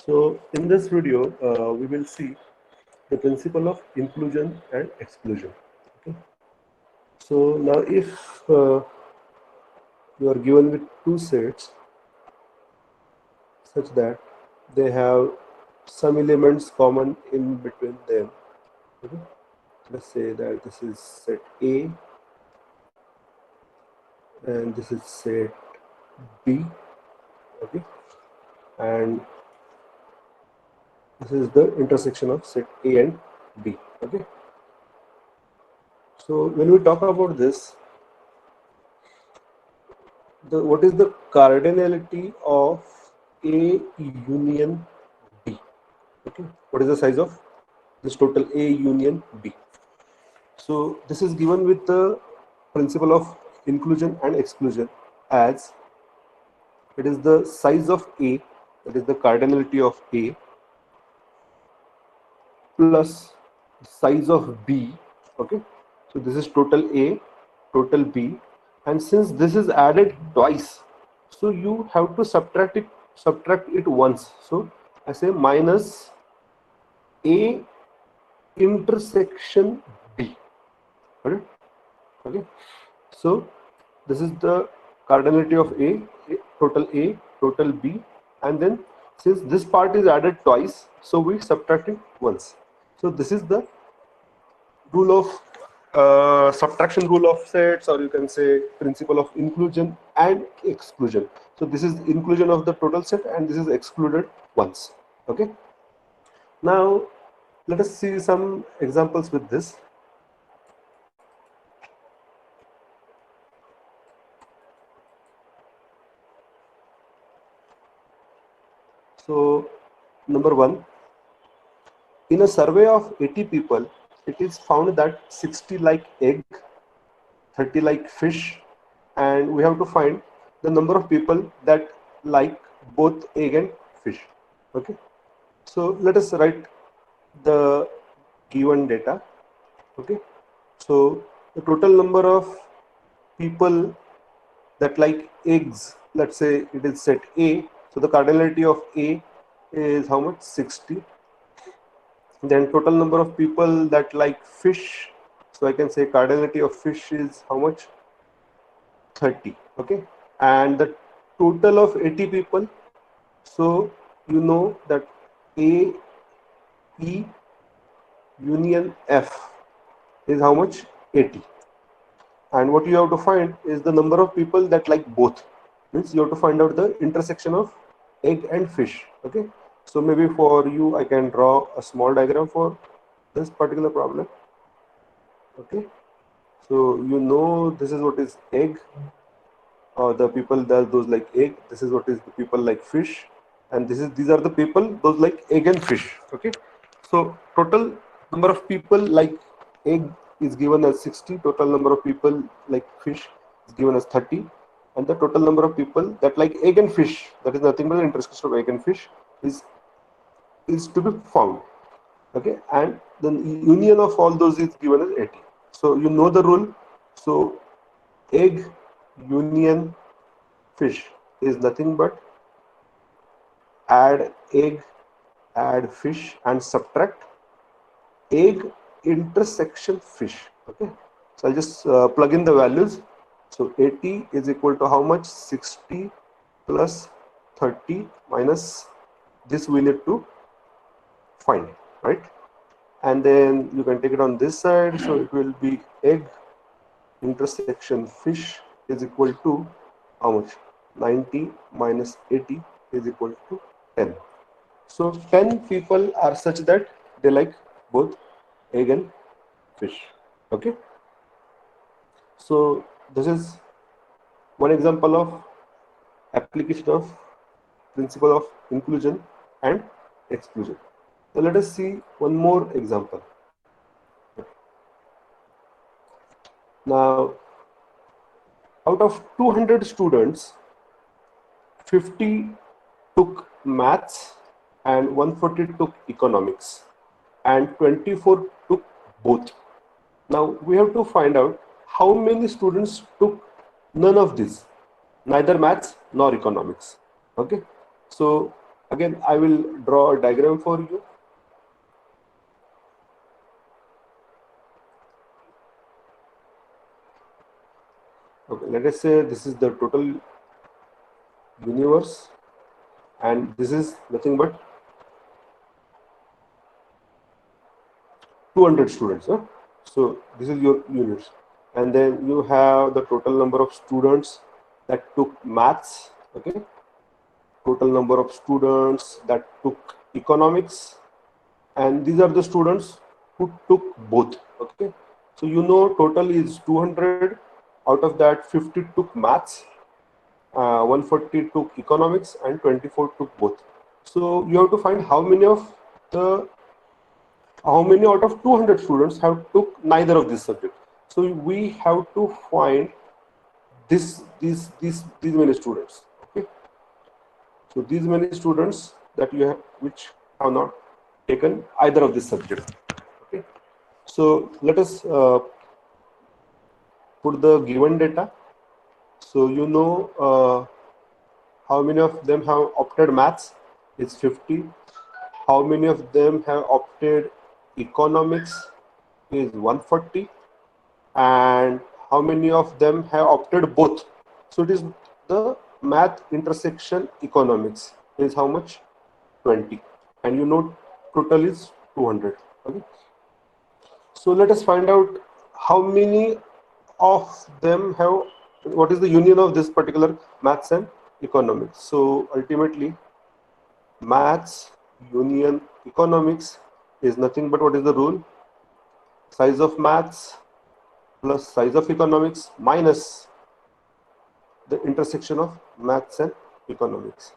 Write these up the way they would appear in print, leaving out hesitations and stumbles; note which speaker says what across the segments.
Speaker 1: So in this video, we will see the principle of inclusion and exclusion. Okay. So now if you are given with two sets such that they have some elements common in between them. Okay. Let's say that this is set A and this is set B. Okay. And this is the intersection of set A and B. Okay. So when we talk about this, what is the cardinality of A union B? Okay, what is the size of this total A union B? So this is given with the principle of inclusion and exclusion as it is the size of A, that is the cardinality of A, plus size of B. Okay, so this is total A, total B, and since this is added twice, so you have to subtract it once. So I say minus A intersection B. Okay, so this is the cardinality of A, total B, and then since this part is added twice, so we subtract it once. So this is the rule of subtraction rule of sets, or you can say principle of inclusion and exclusion. So this is inclusion of the total set and this is excluded once. Okay, now let us see some examples with this. So number one, in a survey of 80 people, it is found that 60 like egg, 30 like fish, and we have to find the number of people that like both egg and fish. Okay, so let us write the given data. Okay, so the total number of people that like eggs, let's say it is set A, so the cardinality of A is how much? 60. Then total number of people that like fish, so I can say cardinality of fish is how much? 30. Okay, and the total of 80 people, so you know that A E union F is how much? 80. And what you have to find is the number of people that like both, means you have to find out the intersection of egg and fish. Okay, so maybe for you I can draw a small diagram for this particular problem. Okay, so you know this is what is egg, or the people that those like egg, this is what is the people like fish, and these are the people those like egg and fish. Okay, so total number of people like egg is given as 60, total number of people like fish is given as 30, and the total number of people that like egg and fish, that is nothing but the intersection of egg and fish, is to be found. Okay, and the union of all those is given as 80. So you know the rule. So egg union fish is nothing but add egg, add fish, and subtract egg intersection fish. Okay, so I'll just plug in the values. So 80 is equal to how much? 60 plus 30 minus this we need to find, right? And then you can take it on this side, so it will be egg intersection fish is equal to how much? 90 minus 80 is equal to 10. So 10 people are such that they like both egg and fish. Okay, so this is one example of application of principle of inclusion and exclusion. So let us see one more example. Now, out of 200 students, 50 took maths and 140 took economics and 24 took both. Now we have to find out how many students took none of this, neither maths nor economics. Okay, so Again, I will draw a diagram for you. Okay, let us say this is the total universe, and this is nothing but 200 students. Huh? So this is your units, and then you have the total number of students that took maths. Okay, total number of students that took economics, and these are the students who took both. Okay, so you know total is 200. Out of that, 50 took maths, 140 took economics, and 24 took both. So you have to find how many out of 200 students have took neither of these subjects. So we have to find these many students. Okay, so these many students that you have which have not taken either of these subjects. Okay, so let us put the given data. So you know how many of them have opted maths? It's 50. How many of them have opted economics? Is 140. And how many of them have opted both? So it is the math intersection economics is how much? 20. And you know total is 200. Okay. So let us find out how many of them have, what is the union of this particular maths and economics. So ultimately maths union economics is nothing but, what is the rule? Size of maths plus size of economics minus the intersection of maths and economics.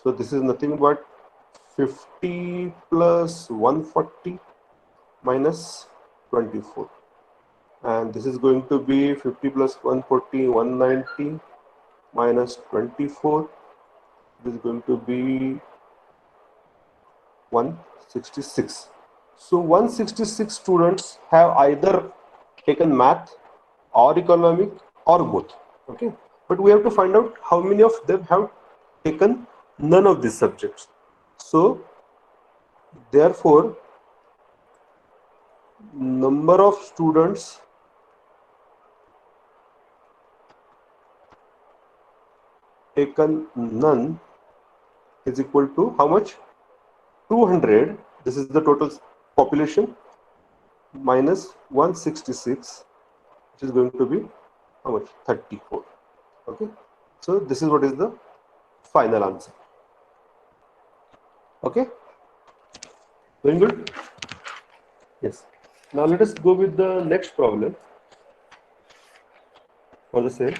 Speaker 1: So this is nothing but 50 plus 140 minus 24. And this is going to be 50 plus 140, 190 minus 24. This is going to be 166. So 166 students have either taken math or economic or both. Okay, but we have to find out how many of them have taken none of these subjects. So therefore number of students taken none is equal to how much? 200. This is the total population minus 166, which is going to be how much? 34. Okay, so this is what is the final answer. Okay, very good. Yes, now let us go with the next problem for the same.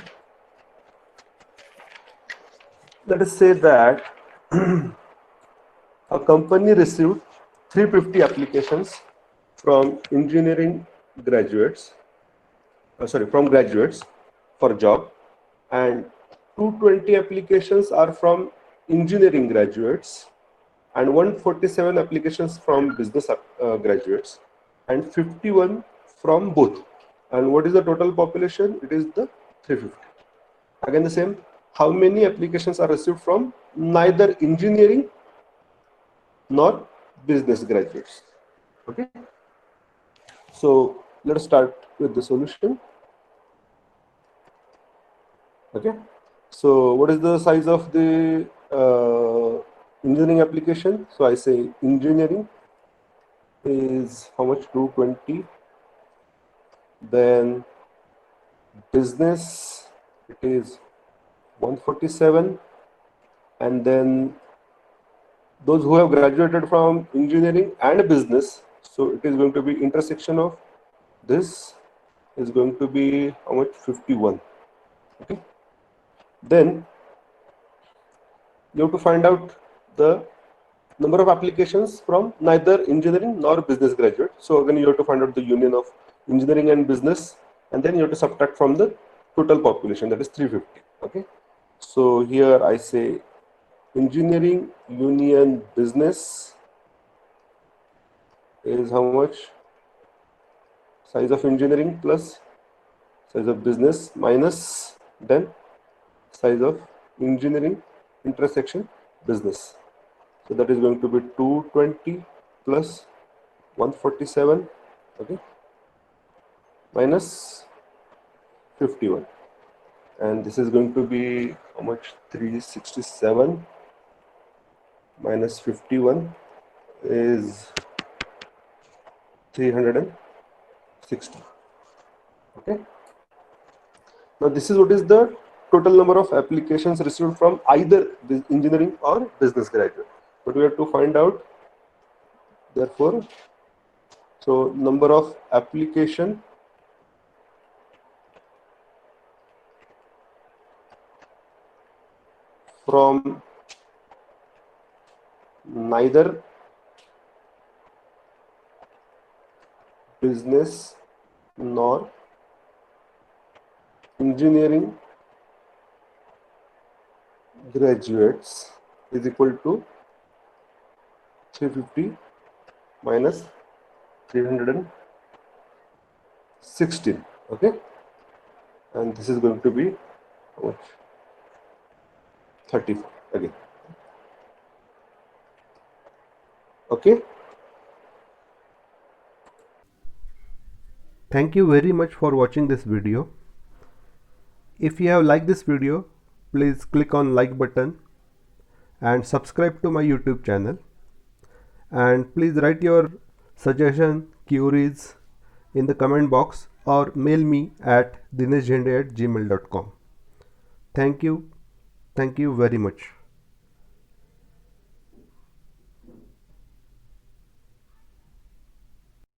Speaker 1: Let us say that a company received 350 applications from engineering graduates, from graduates for job, and 220 applications are from engineering graduates, and 147 applications from business graduates, and 51 from both. And what is the total population? It is the 350. Again the same. How many applications are received from neither engineering nor business graduates? Okay. So let us start with the solution. Okay. So what is the size of the engineering application? So I say engineering is how much? 220. Then business, it is 147. And then those who have graduated from engineering and business, so it is going to be intersection of this is going to be how much? 51. Okay. Then you have to find out the number of applications from neither engineering nor business graduate. So again you have to find out the union of engineering and business, and then you have to subtract from the total population, that is 350. Okay. So here I say engineering union business is how much? Size of engineering plus size of business minus then size of engineering intersection business. So that is going to be 220 plus 147, okay, minus 51. And this is going to be how much? 367 minus 51 is 360. Okay. Now this is what is the total number of applications received from either engineering or business graduate. But we have to find out, therefore, so number of application from neither business nor engineering graduates is equal to 350 minus 316. Okay, and this is going to be how much? 34 again. Okay.
Speaker 2: Thank you very much for watching this video. If you have liked this video, please click on like button and subscribe to my YouTube channel. And please write your suggestion, queries in the comment box or mail me at dineshjhende@gmail.com. Thank you very much.